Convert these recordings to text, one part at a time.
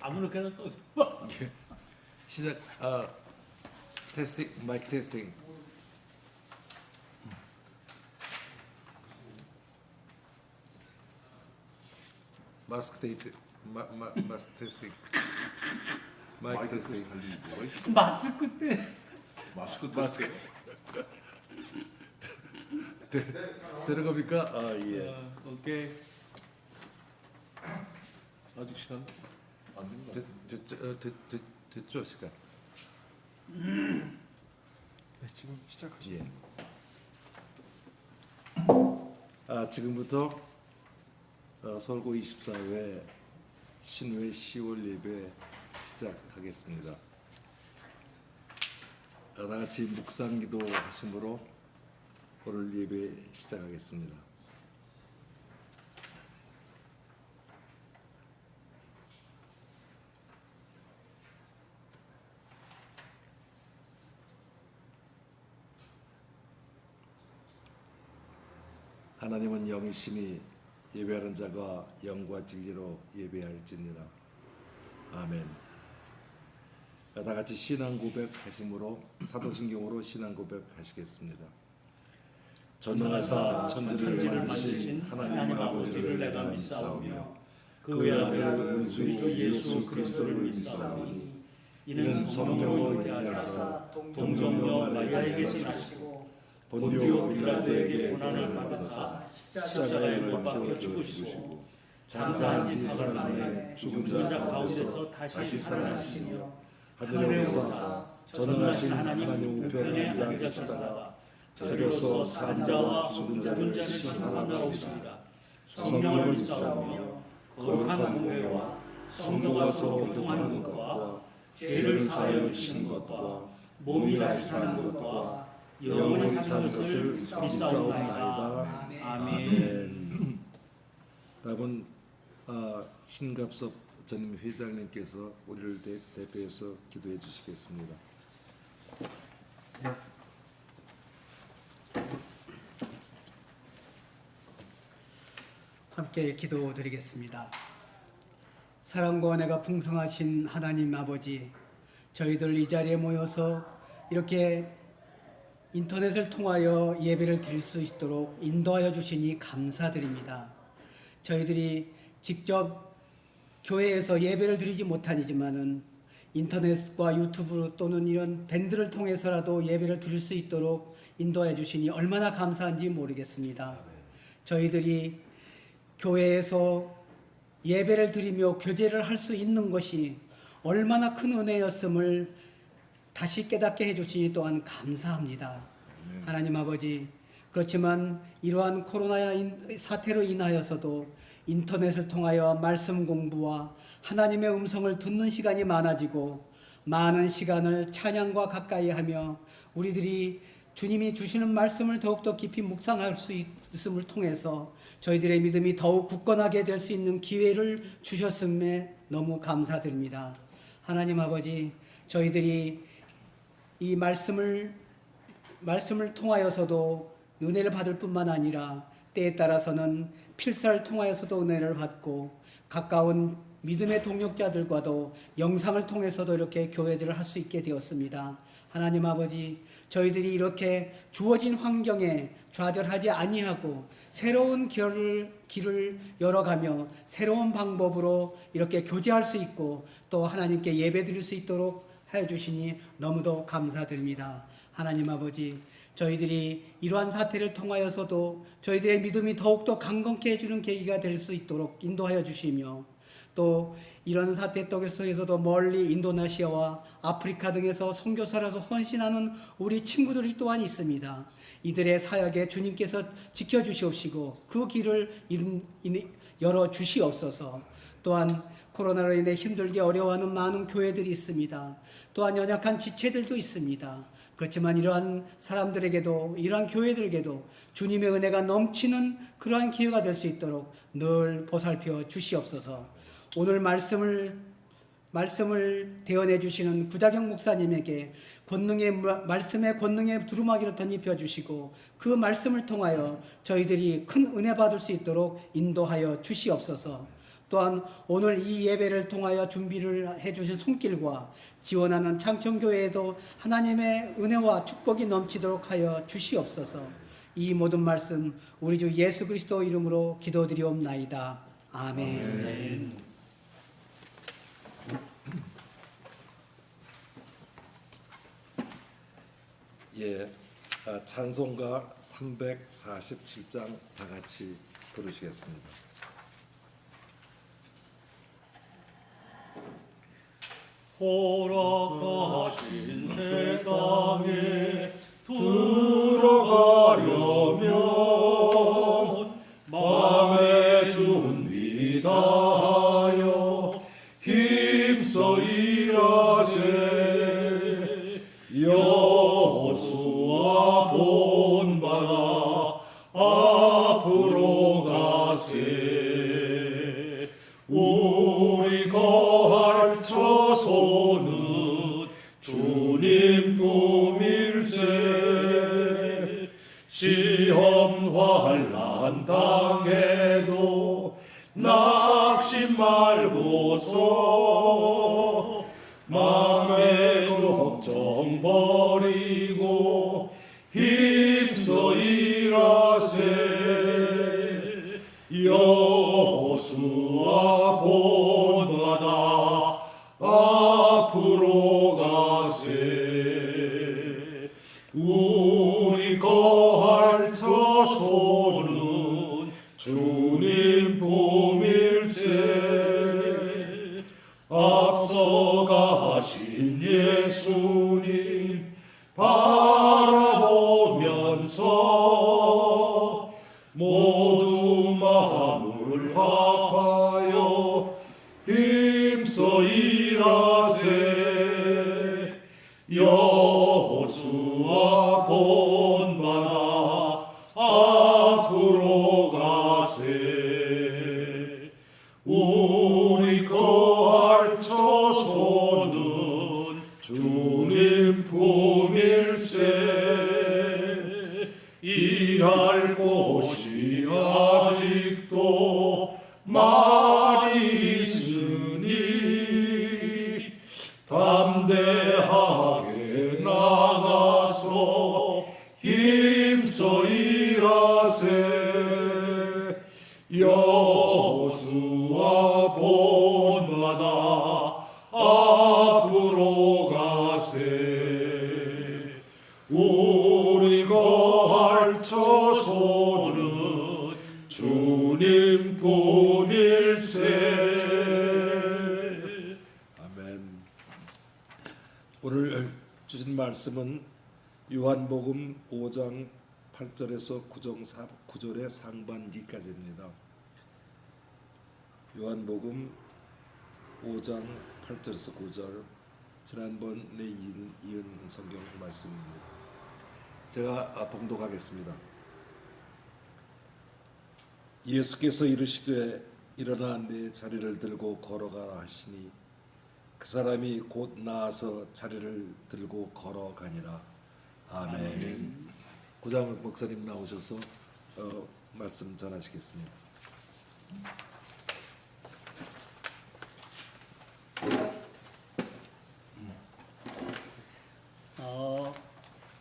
아무렇게나 또 시작. 테스팅, 마이크 테스팅. 마스크 테이프, 마스크 테스팅. 마이크 테스팅. 마스크 때 마스크. 들어갑니까? 예. 오케이. 아직 시간 안 된 거 같아요. 됐죠 시간. 네, 지금 시작하시죠. 예. 지금부터 설고 24회 신회 10월 예배 시작하겠습니다. 다 같이 묵상기도 하심으로 오늘 예배 시작하겠습니다. 하나님은 영이시니 예배하는 자가 영과 진리로 예배할지니라. 아멘. 다 같이 신앙 고백하심으로 사도신경으로 신앙 고백하시겠습니다. 전능하사 천지를 만드신 하나님 아버지를 내가 믿사오며 그 외아들 우리 주 예수 그리스도를 믿사오니 이는 성령으로 잉태하사 동정녀 마리아에게서 나시고 본디오 빌라도에게 고난을 받으사 십자가에 못 박혀 죽으시고 장사한 지 사흘 만에 죽은 자 가운데서 다시 살아나시며 하늘에 오사 전능하신 하나님 우편에 앉아 계시다가 저리로서 산 자와 죽은 자를 심판하러 오시리라. 성령을 믿사오며 거룩한 공회와 성도가 서로 교통하는 것과 죄를 사하여 주시는 것과 몸이 다시 사는 것과 영원히 사는 것을 믿사옵나이다. 아멘. 다음은 신갑섭 전임 회장님께서 우리를 대표해서 기도해 주시겠습니다. 함께 기도드리겠습니다. 사랑과 은혜가 풍성하신 하나님 아버지, 저희들 이 자리에 모여서 이렇게 인터넷을 통하여 예배를 드릴 수 있도록 인도하여 주시니 감사드립니다. 저희들이 직접 교회에서 예배를 드리지 못하지만은 인터넷과 유튜브 또는 이런 밴드를 통해서라도 예배를 드릴 수 있도록 인도하여 주시니 얼마나 감사한지 모르겠습니다. 저희들이 교회에서 예배를 드리며 교제를 할 수 있는 것이 얼마나 큰 은혜였음을 다시 깨닫게 해주시니 또한 감사합니다. 하나님 아버지, 그렇지만 이러한 코로나 사태로 인하여서도 인터넷을 통하여 말씀 공부와 하나님의 음성을 듣는 시간이 많아지고 많은 시간을 찬양과 가까이 하며 우리들이 주님이 주시는 말씀을 더욱더 깊이 묵상할 수 있음을 통해서 저희들의 믿음이 더욱 굳건하게 될 수 있는 기회를 주셨음에 너무 감사드립니다. 하나님 아버지, 저희들이 이 말씀을 통하여서도 은혜를 받을 뿐만 아니라 때에 따라서는 필사를 통하여서도 은혜를 받고 가까운 믿음의 동역자들과도 영상을 통해서도 이렇게 교회를 할 수 있게 되었습니다. 하나님 아버지, 저희들이 이렇게 주어진 환경에 좌절하지 아니하고 새로운 길을 열어가며 새로운 방법으로 이렇게 교제할 수 있고 또 하나님께 예배드릴 수 있도록 하여 주시니 너무도 감사드립니다. 하나님 아버지, 저희들이 이러한 사태를 통하여서도 저희들의 믿음이 더욱더 강건케 해주는 계기가 될 수 있도록 인도하여 주시며 또 이런 사태 속에서도 멀리 인도네시아와 아프리카 등에서 선교사라서 헌신하는 우리 친구들이 또한 있습니다. 이들의 사역에 주님께서 지켜주시옵시고 그 길을 열어주시옵소서. 또한 코로나로 인해 힘들게 어려워하는 많은 교회들이 있습니다. 또한 연약한 지체들도 있습니다. 그렇지만 이러한 사람들에게도 이러한 교회들에게도 주님의 은혜가 넘치는 그러한 기회가 될 수 있도록 늘 보살펴 주시옵소서. 오늘 말씀을 대언해 주시는 구자경 목사님에게 말씀의 권능의 두루마기를 덧입혀 주시고 그 말씀을 통하여 저희들이 큰 은혜 받을 수 있도록 인도하여 주시옵소서. 또한 오늘 이 예배를 통하여 준비를 해주신 손길과 지원하는 창천교회에도 하나님의 은혜와 축복이 넘치도록 하여 주시옵소서. 이 모든 말씀 우리 주 예수 그리스도 이름으로 기도드리옵나이다. 아멘. 예, 찬송가 347장 다 같이 부르시겠습니다. 돌아가신 새 땅에 들어가려면 마음의 준비 다하여 힘써 일하세. 여호수아 본받아 앞으로 가세. 우리 거할 처소는 주님 품일세. 시험 환난 당해도 낙심 말고서 마음의 걱정 버리고 힘써 일하세. 여호수아 본받아 앞으로 가세. 우리 거할 처소는 주님 품일세. 앞서 가신 예수님 바라보면서 모두 마음을 합하여 힘써 일하세. 여호수아 본받아 앞으로 가세. 우리 거할 처소는 주님 품일세. 일할 곳이 아직도 많이 있으니 담대하게 나가서 힘써 일하세. 여호수아 본받아 앞으로 가세. 우리 거할 처소는 주님 품일세. 아멘. 오늘 주신 말씀은 요한복음 5장 8절에서 9절의 상반기까지입니다. 요한복음 5장 8절에서 9절, 지난번에 이은 성경 말씀입니다. 제가 봉독하겠습니다. 예수께서 이르시되 일어나 내 자리를 들고 걸어가라 하시니 그 사람이 곧 나아서 자리를 들고 걸어가니라. 아멘. 고장욱 목사님 나오셔서 말씀 전하시겠습니다.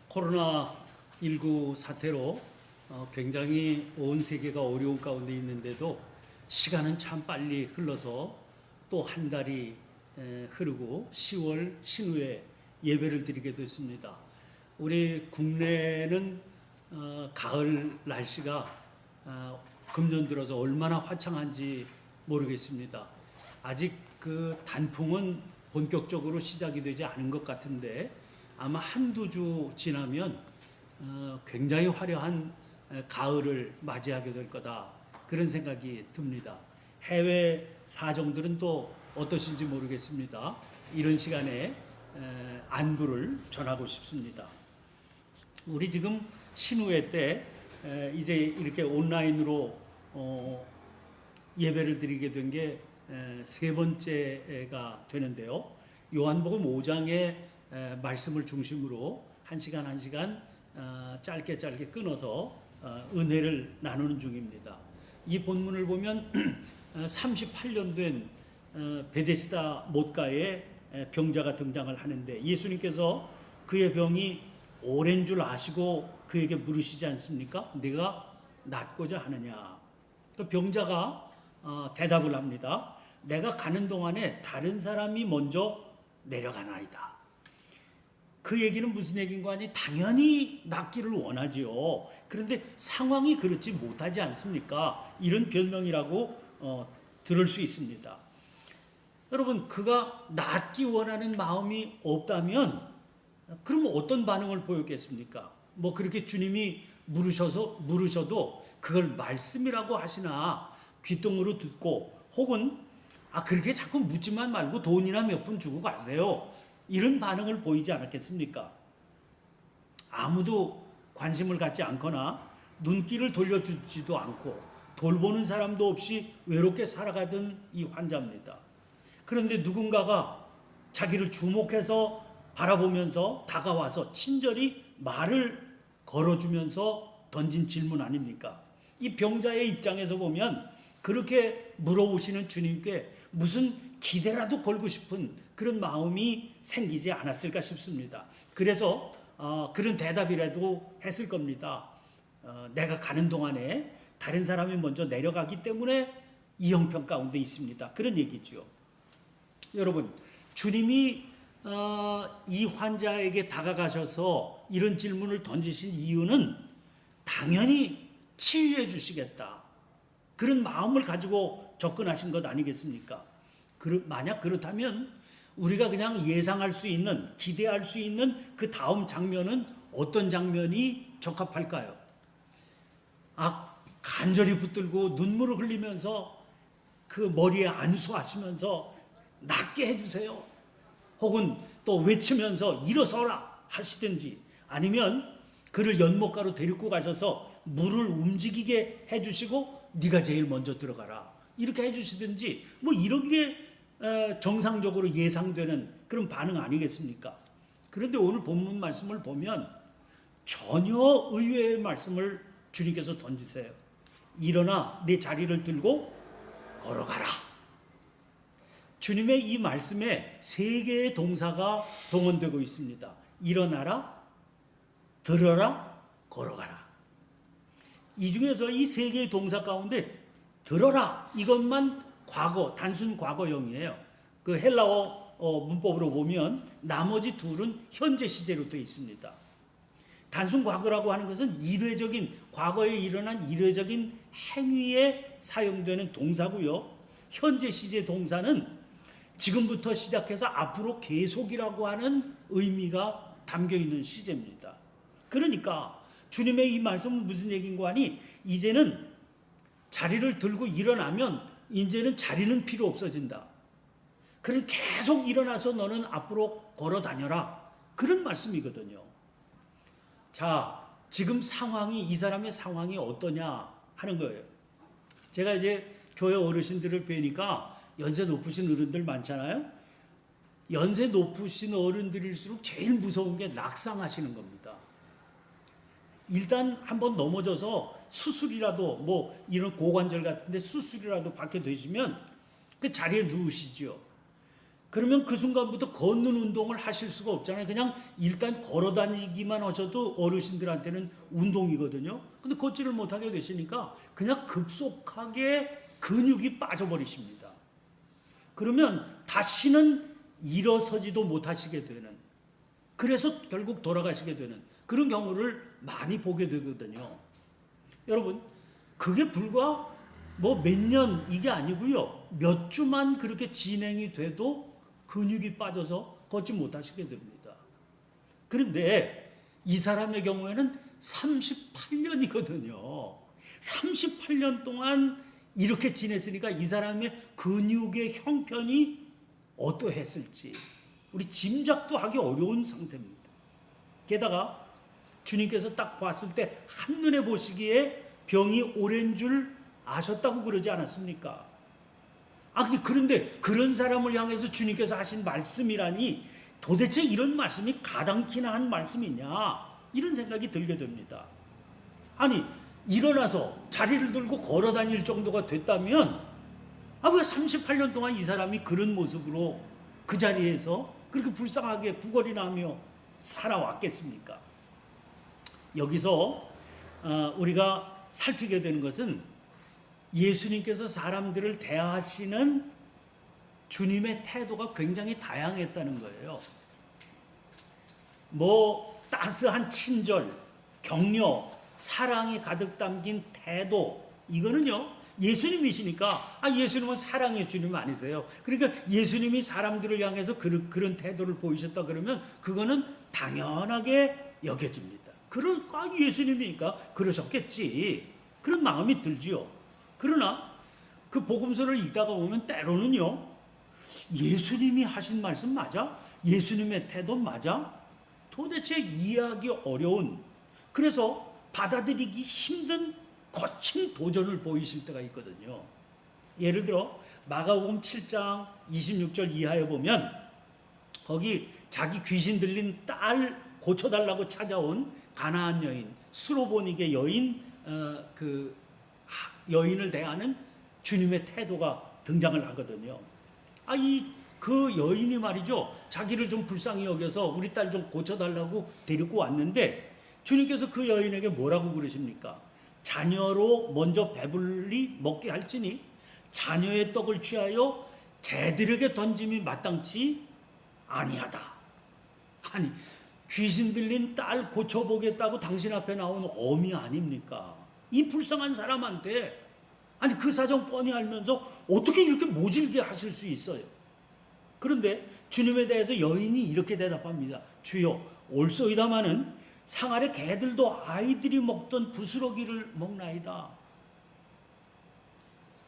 코로나19 사태로 굉장히 온 세계가 어려운 가운데 있는데도 시간은 참 빨리 흘러서 또 한 달이 흐르고 10월 신우에 예배를 드리게 됐습니다. 우리 국내는 가을 날씨가 금년 들어서 얼마나 화창한지 모르겠습니다. 아직 그 단풍은 본격적으로 시작이 되지 않은 것 같은데 아마 한두 주 지나면 굉장히 화려한 가을을 맞이하게 될 거다, 그런 생각이 듭니다. 해외 사정들은 또 어떠신지 모르겠습니다. 이런 시간에 안부를 전하고 싶습니다. 우리 지금 신우회 때 이제 이렇게 온라인으로 예배를 드리게 된 게 세 번째가 되는데요. 요한복음 5장의 말씀을 중심으로 한 시간 짧게 끊어서 은혜를 나누는 중입니다. 이 본문을 보면 38년 된 베데스다 못가에 병자가 등장을 하는데 예수님께서 그의 병이 오랜 줄 아시고 그에게 물으시지 않습니까? 네가 낫고자 하느냐? 또 병자가 대답을 합니다. 내가 가는 동안에 다른 사람이 먼저 내려가나이다. 그 얘기는 무슨 얘기인가 하니 당연히 낫기를 원하지요. 그런데 상황이 그렇지 못하지 않습니까? 이런 변명이라고 들을 수 있습니다. 여러분, 그가 낫기 원하는 마음이 없다면 그럼 어떤 반응을 보였겠습니까? 뭐 그렇게 주님이 물으셔도 그걸 말씀이라고 하시나 귀뚱으로 듣고 혹은 그렇게 자꾸 묻지만 말고 돈이나 몇 푼 주고 가세요. 이런 반응을 보이지 않았겠습니까? 아무도 관심을 갖지 않거나 눈길을 돌려주지도 않고 돌보는 사람도 없이 외롭게 살아가던 이 환자입니다. 그런데 누군가가 자기를 주목해서 바라보면서 다가와서 친절히 말을 걸어주면서 던진 질문 아닙니까? 이 병자의 입장에서 보면 그렇게 물어보시는 주님께 무슨 기대라도 걸고 싶은 그런 마음이 생기지 않았을까 싶습니다. 그래서 그런 대답이라도 했을 겁니다. 내가 가는 동안에 다른 사람이 먼저 내려가기 때문에 이 형편 가운데 있습니다. 그런 얘기죠. 여러분, 주님이 이 환자에게 다가가셔서 이런 질문을 던지신 이유는 당연히 치유해 주시겠다. 그런 마음을 가지고 접근하신 것 아니겠습니까? 만약 그렇다면 우리가 그냥 예상할 수 있는, 기대할 수 있는 그 다음 장면은 어떤 장면이 적합할까요? 간절히 붙들고 눈물을 흘리면서 그 머리에 안수하시면서 낫게 해주세요. 혹은 또 외치면서 일어서라 하시든지 아니면 그를 연못가로 데리고 가셔서 물을 움직이게 해주시고 네가 제일 먼저 들어가라 이렇게 해주시든지 뭐 이런 게 정상적으로 예상되는 그런 반응 아니겠습니까? 그런데 오늘 본문 말씀을 보면 전혀 의외의 말씀을 주님께서 던지세요. 일어나 내 자리를 들고 걸어가라. 주님의 이 말씀에 세 개의 동사가 동원되고 있습니다. 일어나라, 들어라, 걸어가라. 이 중에서 이 세 개의 동사 가운데 들어라 이것만 과거, 단순 과거형이에요. 그 헬라어 문법으로 보면 나머지 둘은 현재 시제로 되어 있습니다. 단순 과거라고 하는 것은 일회적인 과거에 일어난 일회적인 행위에 사용되는 동사고요. 현재 시제 동사는 지금부터 시작해서 앞으로 계속이라고 하는 의미가 담겨 있는 시제입니다. 그러니까 주님의 이 말씀은 무슨 얘기인가 하니 이제는 자리를 들고 일어나면 이제는 자리는 필요 없어진다. 그럼 계속 일어나서 너는 앞으로 걸어 다녀라. 그런 말씀이거든요. 자, 지금 상황이 이 사람의 상황이 어떠냐 하는 거예요. 제가 이제 교회 어르신들을 뵈니까 연세 높으신 어른들 많잖아요. 연세 높으신 어른들일수록 제일 무서운 게 낙상하시는 겁니다. 일단 한번 넘어져서 수술이라도 뭐 이런 고관절 같은데 수술이라도 받게 되시면 그 자리에 누우시죠. 그러면 그 순간부터 걷는 운동을 하실 수가 없잖아요. 그냥 일단 걸어 다니기만 하셔도 어르신들한테는 운동이거든요. 근데 걷지를 못하게 되시니까 그냥 급속하게 근육이 빠져버리십니다. 그러면 다시는 일어서지도 못하시게 되는, 그래서 결국 돌아가시게 되는 그런 경우를 많이 보게 되거든요. 여러분, 그게 불과 뭐 몇 년 이게 아니고요. 몇 주만 그렇게 진행이 돼도 근육이 빠져서 걷지 못하시게 됩니다. 그런데 이 사람의 경우에는 38년이거든요. 38년 동안 이렇게 지냈으니까 이 사람의 근육의 형편이 어떠했을지 우리 짐작도 하기 어려운 상태입니다. 게다가 주님께서 딱 봤을 때 한눈에 보시기에 병이 오랜 줄 아셨다고 그러지 않았습니까? 그런데 그런 사람을 향해서 주님께서 하신 말씀이라니 도대체 이런 말씀이 가당키나 한 말씀이냐 이런 생각이 들게 됩니다. 아니 일어나서 자리를 들고 걸어 다닐 정도가 됐다면 아, 왜 38년 동안 이 사람이 그런 모습으로 그 자리에서 그렇게 불쌍하게 구걸이나 하며 살아왔겠습니까? 여기서 우리가 살피게 되는 것은 예수님께서 사람들을 대하시는 주님의 태도가 굉장히 다양했다는 거예요. 뭐 따스한 친절, 격려, 사랑이 가득 담긴 태도, 이거는요 예수님이시니까, 예수님은 사랑의 주님 아니세요? 그러니까 예수님이 사람들을 향해서 그런 태도를 보이셨다 그러면 그거는 당연하게 여겨집니다. 예수님이니까 그러셨겠지, 그런 마음이 들지요. 그러나 그 복음서를 읽다가 보면 때로는요, 예수님이 하신 말씀 맞아? 예수님의 태도 맞아? 도대체 이해하기 어려운, 그래서 받아들이기 힘든 거친 도전을 보이실 때가 있거든요. 예를 들어 마가복음 7장 26절 이하에 보면 거기 자기 귀신 들린 딸 고쳐달라고 찾아온 가나안 여인, 수로보니게 여인, 그 여인을 대하는 주님의 태도가 등장을 하거든요. 그 여인이 말이죠, 자기를 좀 불쌍히 여겨서 우리 딸 좀 고쳐달라고 데리고 왔는데 주님께서 그 여인에게 뭐라고 그러십니까? 자녀로 먼저 배불리 먹게 할지니 자녀의 떡을 취하여 개들에게 던짐이 마땅치 아니하다. 아니, 귀신 들린 딸 고쳐보겠다고 당신 앞에 나온 어미 아닙니까? 이 불쌍한 사람한테, 아니 그 사정 뻔히 알면서 어떻게 이렇게 모질게 하실 수 있어요? 그런데 주님에 대해서 여인이 이렇게 대답합니다. 주여, 올소이다마는 상 아래 개들도 아이들이 먹던 부스러기를 먹나이다.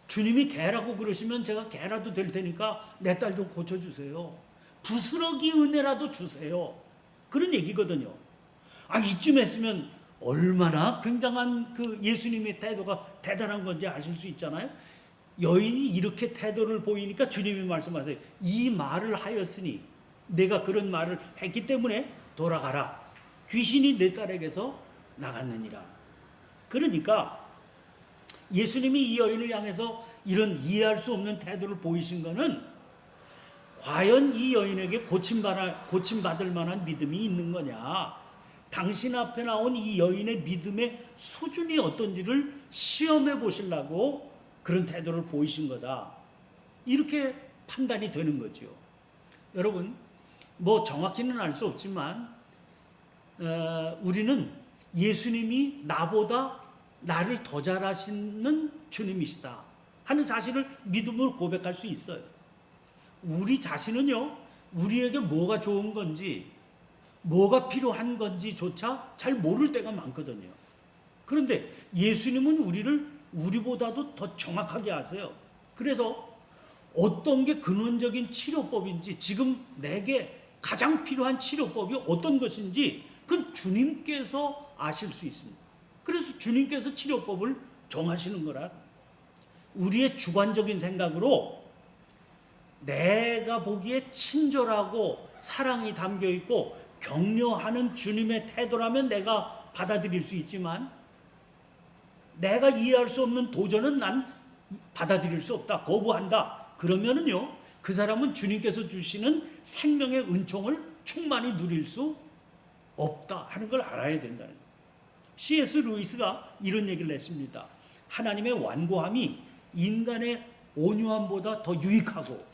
주님이 개라고 그러시면 제가 개라도 될 테니까 내 딸 좀 고쳐주세요. 부스러기 은혜라도 주세요. 그런 얘기거든요. 이쯤 했으면 얼마나 굉장한 그 예수님의 태도가 대단한 건지 아실 수 있잖아요. 여인이 이렇게 태도를 보이니까 주님이 말씀하세요. 이 말을 하였으니, 내가 그런 말을 했기 때문에 돌아가라. 귀신이 내 딸에게서 나갔느니라. 그러니까 예수님이 이 여인을 향해서 이런 이해할 수 없는 태도를 보이신 것은 과연 이 여인에게 고침받을 만한 믿음이 있는 거냐, 당신 앞에 나온 이 여인의 믿음의 수준이 어떤지를 시험해 보시려고 그런 태도를 보이신 거다, 이렇게 판단이 되는 거죠. 여러분, 뭐 정확히는 알 수 없지만 우리는 예수님이 나보다 나를 더 잘하시는 주님이시다 하는 사실을 믿음으로 고백할 수 있어요. 우리 자신은요, 우리에게 뭐가 좋은 건지, 뭐가 필요한 건지조차 잘 모를 때가 많거든요. 그런데 예수님은 우리보다도 더 정확하게 아세요. 그래서 어떤 게 근원적인 치료법인지, 지금 내게 가장 필요한 치료법이 어떤 것인지 그건 주님께서 아실 수 있습니다. 그래서 주님께서 치료법을 정하시는 거라. 우리의 주관적인 생각으로 내가 보기에 친절하고 사랑이 담겨 있고 격려하는 주님의 태도라면 내가 받아들일 수 있지만, 내가 이해할 수 없는 도전은 난 받아들일 수 없다, 거부한다, 그러면은요, 그 사람은 주님께서 주시는 생명의 은총을 충만히 누릴 수 없다 하는 걸 알아야 된다는 거예요. C.S. 루이스가 이런 얘기를 했습니다. 하나님의 완고함이 인간의 온유함보다 더 유익하고,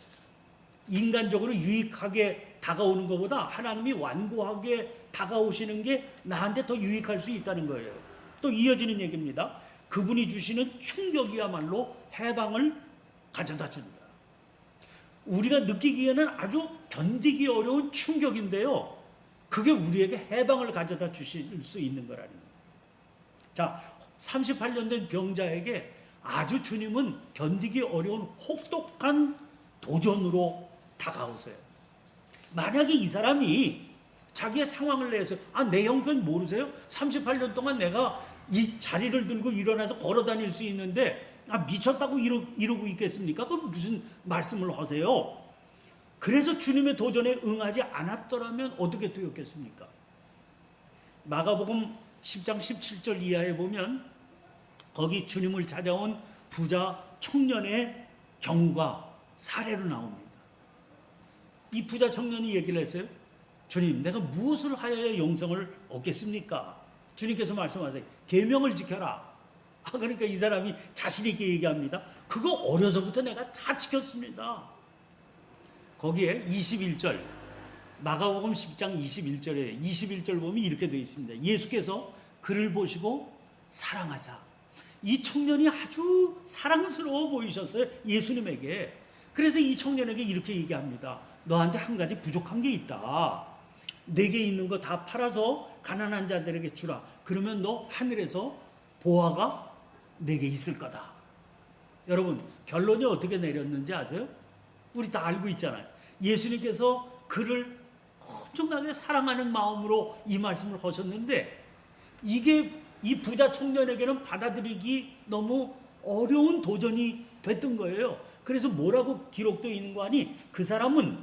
인간적으로 유익하게 다가오는 것보다 하나님이 완고하게 다가오시는 게 나한테 더 유익할 수 있다는 거예요. 또 이어지는 얘기입니다. 그분이 주시는 충격이야말로 해방을 가져다 준다. 우리가 느끼기에는 아주 견디기 어려운 충격인데요, 그게 우리에게 해방을 가져다 주실 수 있는 거라는 거예요. 자, 38년 된 병자에게 아주 주님은 견디기 어려운 혹독한 도전으로 다가오세요. 만약에 이 사람이 자기의 상황을 내서, 내 형편 모르세요? 38년 동안 내가 이 자리를 들고 일어나서 걸어 다닐 수 있는데 미쳤다고 이러고 있겠습니까? 그럼 무슨 말씀을 하세요? 그래서 주님의 도전에 응하지 않았더라면 어떻게 되었겠습니까? 마가복음 10장 17절 이하에 보면 거기 주님을 찾아온 부자 청년의 경우가 사례로 나옵니다. 이 부자 청년이 얘기를 했어요. 주님, 내가 무엇을 하여야 영생을 얻겠습니까? 주님께서 말씀하세요. 계명을 지켜라. 그러니까 이 사람이 자신 있게 얘기합니다. 그거 어려서부터 내가 다 지켰습니다. 거기에 21절, 마가복음 10장 21절에 21절 보면 이렇게 되어 있습니다. 예수께서 그를 보시고 사랑하사. 이 청년이 아주 사랑스러워 보이셨어요, 예수님에게. 그래서 이 청년에게 이렇게 얘기합니다. 너한테 한 가지 부족한 게 있다. 내게 있는 거 다 팔아서 가난한 자들에게 주라. 그러면 너 하늘에서 보화가 내게 있을 거다. 여러분, 결론이 어떻게 내렸는지 아세요? 우리 다 알고 있잖아요. 예수님께서 그를 엄청나게 사랑하는 마음으로 이 말씀을 하셨는데, 이게 이 부자 청년에게는 받아들이기 너무 어려운 도전이 됐던 거예요. 그래서 뭐라고 기록되어 있는 거 아니? 그 사람은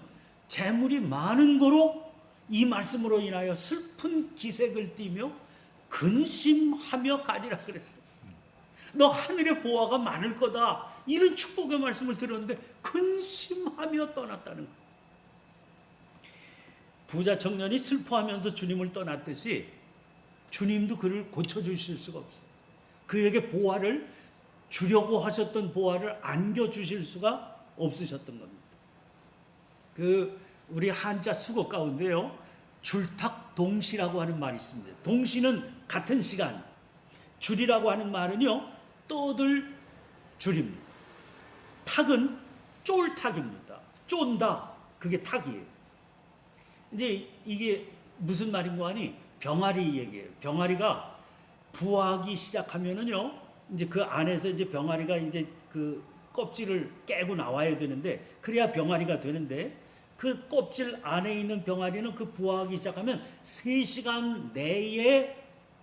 재물이 많은 거로 이 말씀으로 인하여 슬픈 기색을 띠며 근심하며 가니라 그랬어요. 너 하늘의 보화가 많을 거다. 이런 축복의 말씀을 들었는데 근심하며 떠났다는 거예요. 부자 청년이 슬퍼하면서 주님을 떠났듯이 주님도 그를 고쳐주실 수가 없어요. 그에게 보화를 주려고 하셨던 보화를 안겨주실 수가 없으셨던 겁니다. 우리 한자 수거 가운데요, 줄탁동시라고 하는 말이 있습니다. 동시는 같은 시간, 줄이라고 하는 말은요, 떠들 줄입니다. 탁은 쫄탁입니다. 쫀다, 그게 탁이에요. 이제 이게 무슨 말인가 하니 병아리 얘기예요. 병아리가 부화하기 시작하면은요, 이제 그 안에서 이제 병아리가 이제 그 껍질을 깨고 나와야 되는데, 그래야 병아리가 되는데, 그 껍질 안에 있는 병아리는 그 부화하기 시작하면 3시간 내에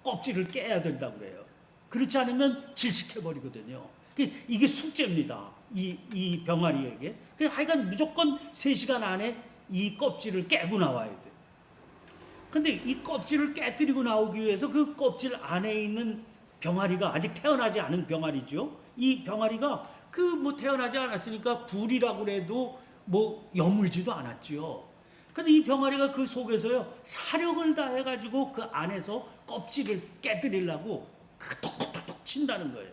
껍질을 깨야 된다고 그래요. 그렇지 않으면 질식해버리거든요. 이게 숙제입니다. 이 병아리에게. 하여간 무조건 3시간 안에 이 껍질을 깨고 나와야 돼요. 근데 이 껍질을 깨뜨리고 나오기 위해서 그 껍질 안에 있는 병아리가 아직 태어나지 않은 병아리죠. 이 병아리가 태어나지 않았으니까 불이라고 해도 여물지도 않았죠. 근데 이 병아리가 그 속에서요, 사력을 다해가지고 그 안에서 껍질을 깨뜨리려고 톡톡톡톡 친다는 거예요.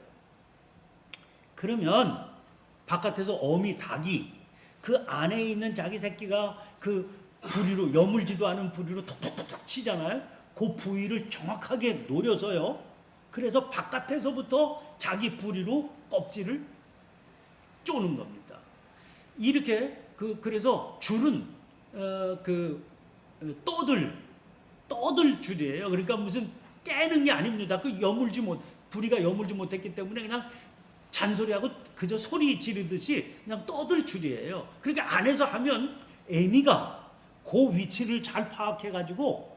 그러면 바깥에서 어미 닭이 그 안에 있는 자기 새끼가 그 부리로, 여물지도 않은 부리로 톡톡톡톡 치잖아요. 그 부위를 정확하게 노려서요, 그래서 바깥에서부터 자기 부리로 껍질을 쪼는 겁니다. 이렇게 그래서 줄은 떠들 줄이에요. 그러니까 무슨 깨는 게 아닙니다. 부리가 여물지 못했기 때문에 그냥 잔소리하고 그저 소리 지르듯이 그냥 떠들 줄이에요. 그러니까 안에서 하면 애미가 그 위치를 잘 파악해가지고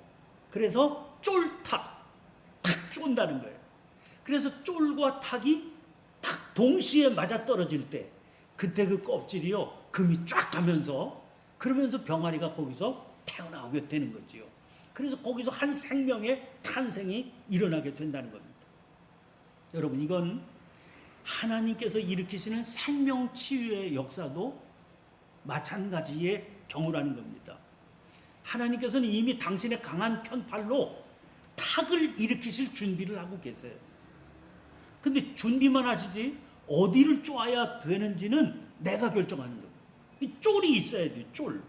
그래서 쫄탁 탁 쫀다는 거예요. 그래서 쫄과 탁이 딱 동시에 맞아 떨어질 때, 그때 그 껍질이요, 금이 쫙 가면서, 그러면서 병아리가 거기서 태어나게 되는 거지요. 그래서 거기서 한 생명의 탄생이 일어나게 된다는 겁니다. 여러분, 이건 하나님께서 일으키시는 생명 치유의 역사도 마찬가지의 경우라는 겁니다. 하나님께서는 이미 당신의 강한 편팔로 탁을 일으키실 준비를 하고 계세요. 근데 준비만 하시지 어디를 쪼아야 되는지는 내가 결정하는 겁니다. 이 쫄이 있어야 돼요, 쫄.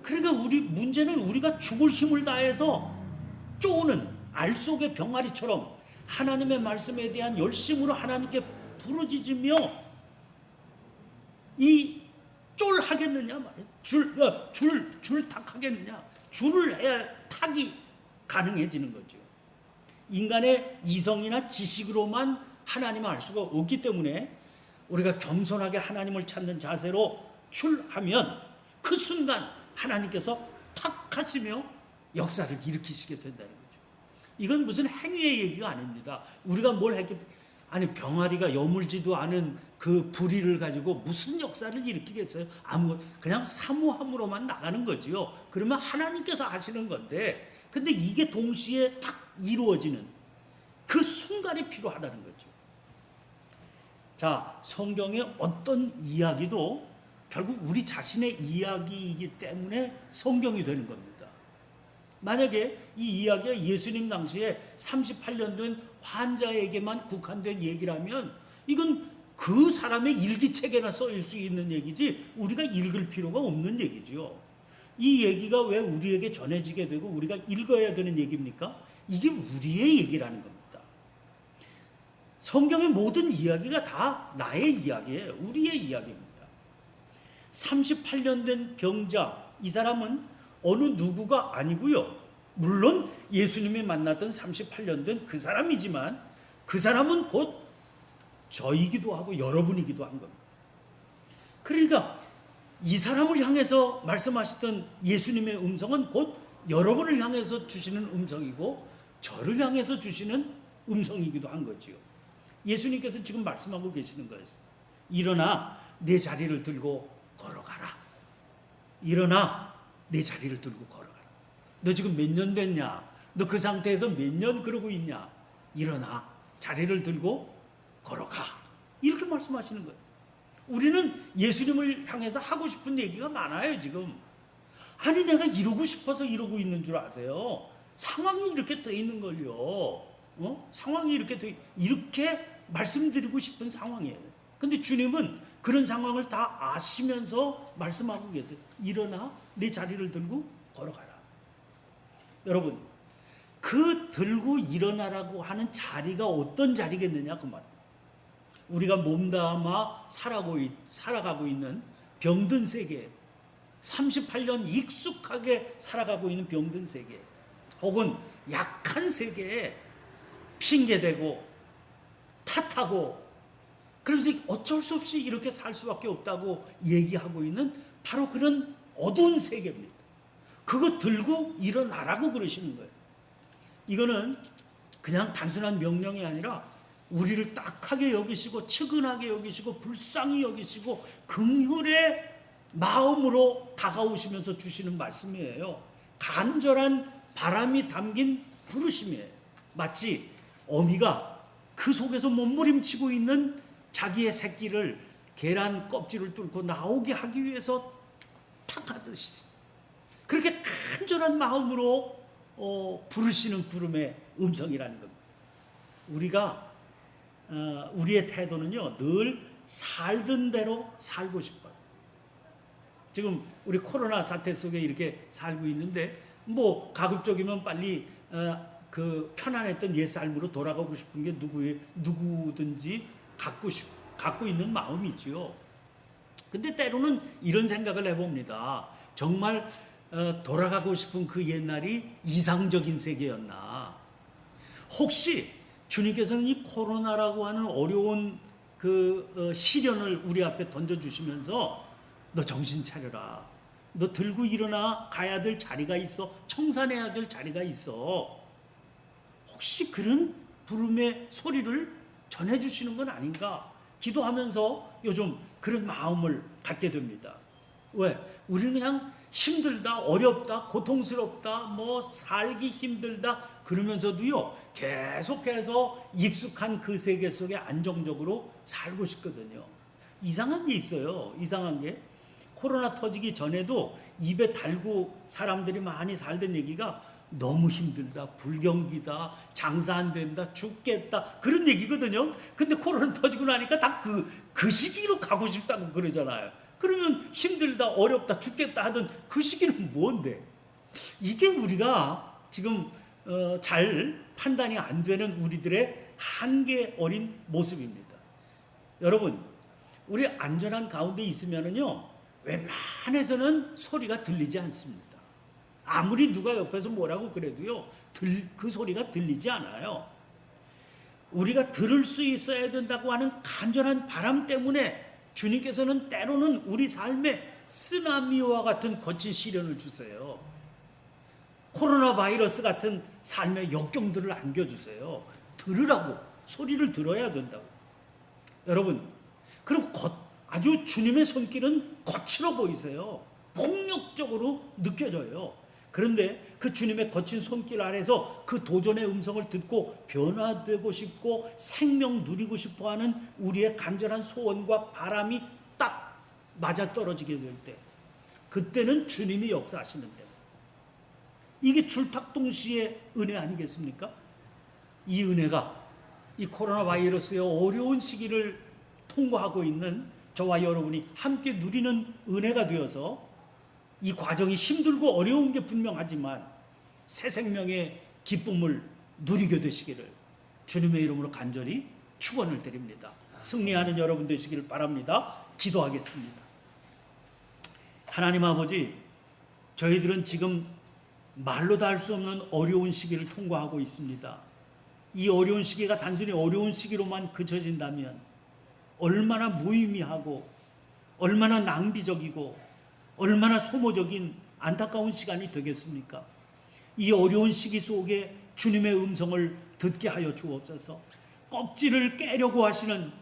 그러니까 문제는 우리가 죽을 힘을 다해서 쪼는 알 속의 병아리처럼 하나님의 말씀에 대한 열심으로 하나님께 부르짖으며 이 쫄 하겠느냐 말이에요. 줄탁 하겠느냐. 줄을 해야 탁이 가능해지는 거죠. 인간의 이성이나 지식으로만 하나님을 알 수가 없기 때문에 우리가 겸손하게 하나님을 찾는 자세로 출하면 그 순간 하나님께서 탁 하시며 역사를 일으키시게 된다는 거죠. 이건 무슨 행위의 얘기가 아닙니다. 우리가 뭘 했기, 병아리가 여물지도 않은 그 부리를 가지고 무슨 역사를 일으키겠어요? 그냥 사무함으로만 나가는 거지요. 그러면 하나님께서 하시는 건데, 근데 이게 동시에 딱 이루어지는 그 순간이 필요하다는 거죠. 자, 성경의 어떤 이야기도 결국 우리 자신의 이야기이기 때문에 성경이 되는 겁니다. 만약에 이 이야기가 예수님 당시에 38년 된 환자에게만 국한된 얘기라면 이건 그 사람의 일기책에나 써일 수 있는 얘기지 우리가 읽을 필요가 없는 얘기죠. 이 얘기가 왜 우리에게 전해지게 되고 우리가 읽어야 되는 얘기입니까? 이게 우리의 얘기라는 겁니다. 성경의 모든 이야기가 다 나의 이야기예요. 우리의 이야기입니다. 38년 된 병자, 이 사람은 어느 누구가 아니고요. 물론 예수님이 만났던 38년 된 그 사람이지만 그 사람은 곧 저이기도 하고 여러분이기도 한 겁니다. 그러니까 이 사람을 향해서 말씀하시던 예수님의 음성은 곧 여러분을 향해서 주시는 음성이고 저를 향해서 주시는 음성이기도 한 거지요. 예수님께서 지금 말씀하고 계시는 거예요. 일어나 내 자리를 들고 걸어가라. 일어나 내 자리를 들고 걸어가라. 너 지금 몇 년 됐냐? 너 그 상태에서 몇 년 그러고 있냐? 일어나 자리를 들고 걸어가. 이렇게 말씀하시는 거예요. 우리는 예수님을 향해서 하고 싶은 얘기가 많아요, 지금. 아니, 내가 이러고 싶어서 이러고 있는 줄 아세요? 상황이 이렇게 돼 있는 걸요. 상황이 이렇게 말씀드리고 싶은 상황이에요. 근데 주님은 그런 상황을 다 아시면서 말씀하고 계세요. 일어나 내 자리를 들고 걸어가라. 여러분, 그 들고 일어나라고 하는 자리가 어떤 자리겠느냐 그 말. 우리가 몸담아 살아가고 있는 병든 세계, 38년 익숙하게 살아가고 있는 병든 세계, 혹은 약한 세계에 핑계대고 탓하고 그러면서 어쩔 수 없이 이렇게 살 수밖에 없다고 얘기하고 있는 바로 그런 어두운 세계입니다. 그거 들고 일어나라고 그러시는 거예요. 이거는 그냥 단순한 명령이 아니라 우리를 딱하게 여기시고 측은하게 여기시고 불쌍히 여기시고 긍휼의 마음으로 다가오시면서 주시는 말씀이에요. 간절한 바람이 담긴 부르심이에요. 마치 어미가 그 속에서 몸부림치고 있는 자기의 새끼를 계란 껍질을 뚫고 나오게 하기 위해서 탁 하듯이 그렇게 간절한 마음으로 부르시는 부름의 음성이라는 겁니다. 우리가 우리의 태도는요 늘 살던 대로 살고 싶어요. 지금 우리 코로나 사태 속에 이렇게 살고 있는데 뭐 가급적이면 빨리 그 편안했던 옛 삶으로 돌아가고 싶은 게 누구든지 갖고 있는 마음이지요. 근데 때로는 이런 생각을 해봅니다. 정말 돌아가고 싶은 그 옛날이 이상적인 세계였나? 혹시 주님께서는 이 코로나라고 하는 어려운 그 시련을 우리 앞에 던져주시면서 너 정신 차려라. 너 들고 일어나 가야 될 자리가 있어. 청산해야 될 자리가 있어. 혹시 그런 부름의 소리를 전해주시는 건 아닌가? 기도하면서 요즘 그런 마음을 갖게 됩니다. 왜? 우리는 그냥 힘들다, 어렵다, 고통스럽다, 뭐 살기 힘들다 그러면서도요 계속해서 익숙한 그 세계 속에 안정적으로 살고 싶거든요. 이상한 게 있어요. 이상한 게 코로나 터지기 전에도 입에 달고 사람들이 많이 살던 얘기가 너무 힘들다, 불경기다, 장사 안 된다, 죽겠다 그런 얘기거든요. 근데 코로나 터지고 나니까 다 그 시기로 가고 싶다고 그러잖아요. 그러면 힘들다, 어렵다, 죽겠다 하던 그 시기는 뭔데? 이게 우리가 지금 잘 판단이 안 되는 우리들의 한계 어린 모습입니다. 여러분, 우리 안전한 가운데 있으면은요 웬만해서는 소리가 들리지 않습니다. 아무리 누가 옆에서 뭐라고 그래도요 그 소리가 들리지 않아요. 우리가 들을 수 있어야 된다고 하는 간절한 바람 때문에 주님께서는 때로는 우리 삶에 쓰나미와 같은 거친 시련을 주세요. 코로나 바이러스 같은 삶의 역경들을 안겨주세요. 들으라고, 소리를 들어야 된다고. 여러분, 그럼 아주 주님의 손길은 거칠어 보이세요. 폭력적으로 느껴져요. 그런데 그 주님의 거친 손길 아래서 그 도전의 음성을 듣고 변화되고 싶고 생명 누리고 싶어하는 우리의 간절한 소원과 바람이 딱 맞아떨어지게 될 때, 그때는 주님이 역사하시는 때, 이게 줄탁동시의 은혜 아니겠습니까? 이 은혜가 이 코로나 바이러스의 어려운 시기를 통과하고 있는 저와 여러분이 함께 누리는 은혜가 되어서 이 과정이 힘들고 어려운 게 분명하지만 새 생명의 기쁨을 누리게 되시기를 주님의 이름으로 간절히 축원을 드립니다. 승리하는 여러분 되시기를 바랍니다. 기도하겠습니다. 하나님 아버지, 저희들은 지금 말로 다 할 수 없는 어려운 시기를 통과하고 있습니다. 이 어려운 시기가 단순히 어려운 시기로만 그쳐진다면 얼마나 무의미하고 얼마나 낭비적이고 얼마나 소모적인 안타까운 시간이 되겠습니까? 이 어려운 시기 속에 주님의 음성을 듣게 하여 주옵소서. 껍질을 깨려고 하시는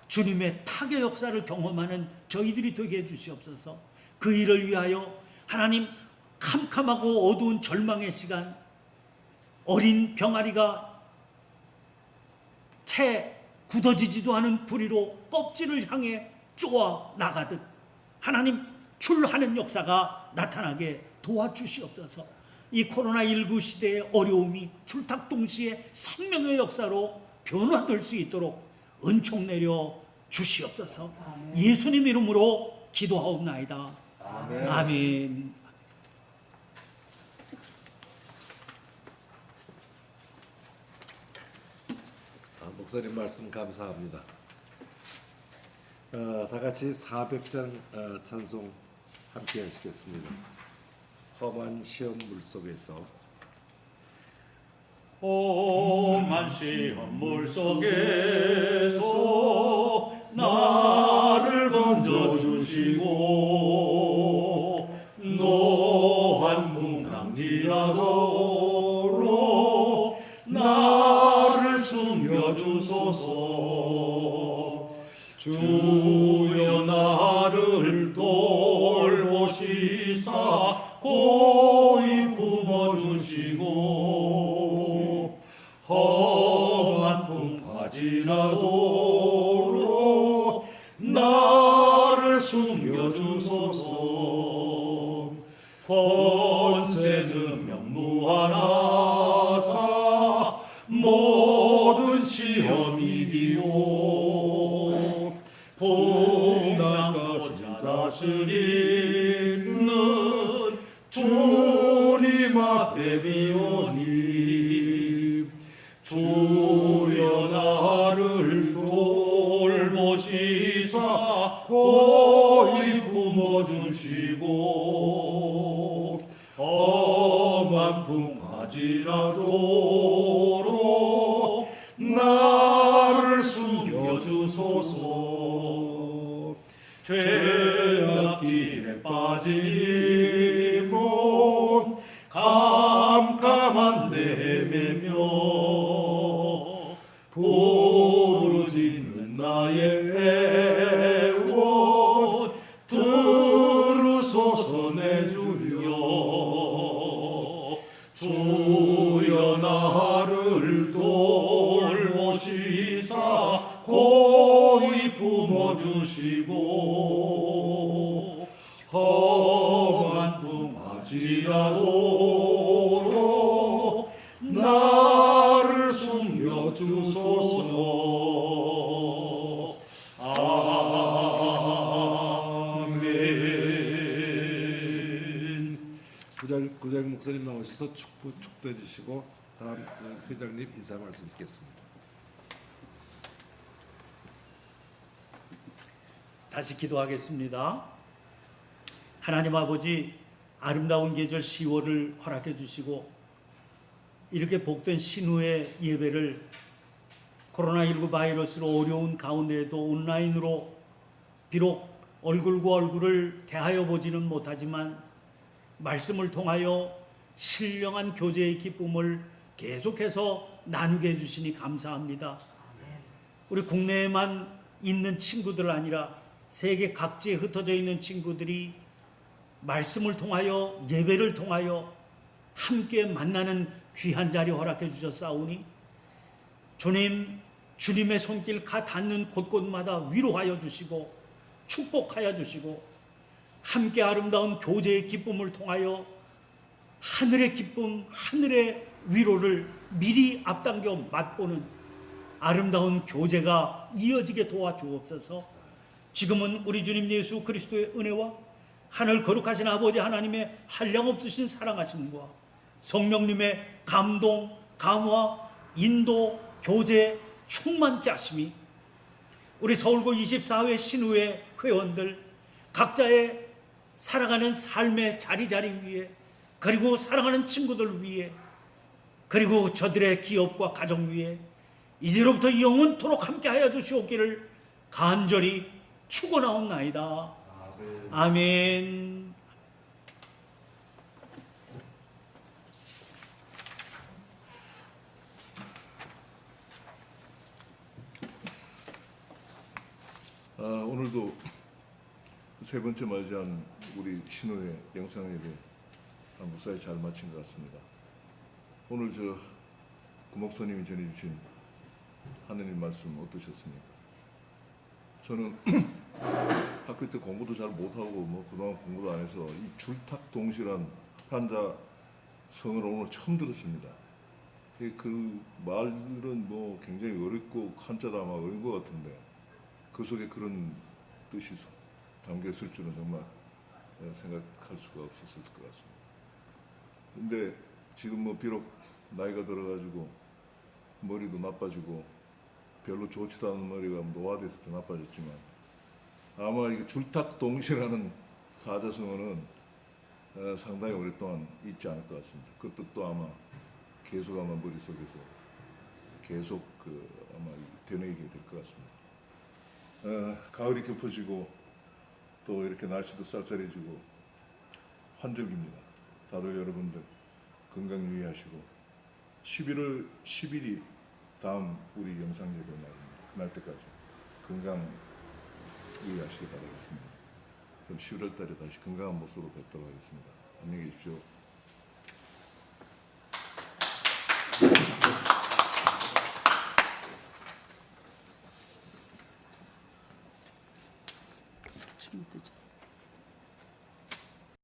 주님의 타격 역사를 경험하는 저희들이 되게 해주시옵소서. 그 일을 위하여 하나님, 캄캄하고 어두운 절망의 시간, 어린 병아리가 채 굳어지지도 않은 부리로 껍질을 향해 쪼아 나가듯 하나님, 출하는 역사가 나타나게 도와주시옵소서. 이 코로나19 시대의 어려움이 출탁동시에 생명의 역사로 변화될 수 있도록 은총 내려 주시옵소서. 예수님 이름으로 기도하옵나이다. 아멘. 아멘. 목사님 말씀 감사합니다. 다 같이 400장 찬송 함께 하시겠습니다. 험한 시험 물속에서. 험한 시험 물속에서 나를 건져주시고 노한 풍랑지하도록 나를 숨겨주소서. 주여 나를 돌보시사 고이 품어주시고 험한 풍파지라도록 나를 숨겨주소서. 권세 능력 무한하사 모든 시험 이기오 풍랑까지 다스리는 주님 앞에 비오니 주여 나를 돌보시사 고이 품어주시고 험한 풍파지라도록 나를 숨겨주소서. 죄악기에 빠진 몸 캄캄한 내매며 부르짖는 나의 애원 들으소서 내 주여. 주여 나를 돌보시사 고이 품어주시고 험한 풍파지라도록 나를 숨겨주소서. 아멘. 구장 목사님 나오셔서 축도해 주시고 다음 회장님 인사 말씀 듣겠습니다. 다시 기도하겠습니다. 하나님 아버지, 아름다운 계절 10월을 허락해 주시고 이렇게 복된 신우의 예배를 코로나19 바이러스로 어려운 가운데에도 온라인으로 비록 얼굴과 얼굴을 대하여 보지는 못하지만 말씀을 통하여 신령한 교제의 기쁨을 계속해서 나누게 해주시니 감사합니다. 우리 국내에만 있는 친구들 아니라 세계 각지에 흩어져 있는 친구들이 말씀을 통하여 예배를 통하여 함께 만나는 귀한 자리 허락해 주셨사오니 주님의 손길 가 닿는 곳곳마다 위로하여 주시고 축복하여 주시고 함께 아름다운 교제의 기쁨을 통하여 하늘의 기쁨, 하늘의 위로를 미리 앞당겨 맛보는 아름다운 교제가 이어지게 도와주옵소서. 지금은 우리 주님 예수 그리스도의 은혜와 하늘 거룩하신 아버지 하나님의 한량없으신 사랑하심과 성령님의 감동, 감화, 인도, 교제 충만케 하심이 우리 서울고 24회 신우회 회원들 각자의 살아가는 삶의 자리자리 위에 그리고 사랑하는 친구들 위에 그리고 저들의 기업과 가정 위에 이제로부터 영원토록 함께하여 주시옵기를 간절히 축원하옵나이다. 아멘. 오늘도 세 번째 맞이한 우리 신우의 영상예배 무사히 잘 마친 것 같습니다. 오늘 구목사님이 전해주신 하느님 말씀 어떠셨습니까? 저는 학교 때 공부도 잘 못하고 그동안 공부도 안 해서 이 줄탁동실한 한자 성을 오늘 처음 들었습니다. 그 말들은 굉장히 어렵고 한자도 아마 어려운 것 같은데 그 속에 그런 뜻이 담겨 있을 줄은 정말 생각할 수가 없었을 것 같습니다. 근데 지금 비록 나이가 들어가지고 머리도 나빠지고 별로 좋지도 않은 머리가 노화돼서 더 나빠졌지만 아마 이게 줄탁동시라는 사자성어는 상당히 오랫동안 잊지 않을 것 같습니다. 그 뜻도 아마 계속 아마 머릿속에서 계속 아마 되뇌이게 될 것 같습니다. 가을이 깊어지고 또 이렇게 날씨도 쌀쌀해지고 환절기입니다. 다들 여러분들 건강 유의하시고 11월 10일이 다음 우리 영상 예배 날입니다. 그날 때까지 건강 유의하시기 바라겠습니다. 그럼 11월 달에 다시 건강한 모습으로 뵙도록 하겠습니다. 안녕히 계십시오. 지금부터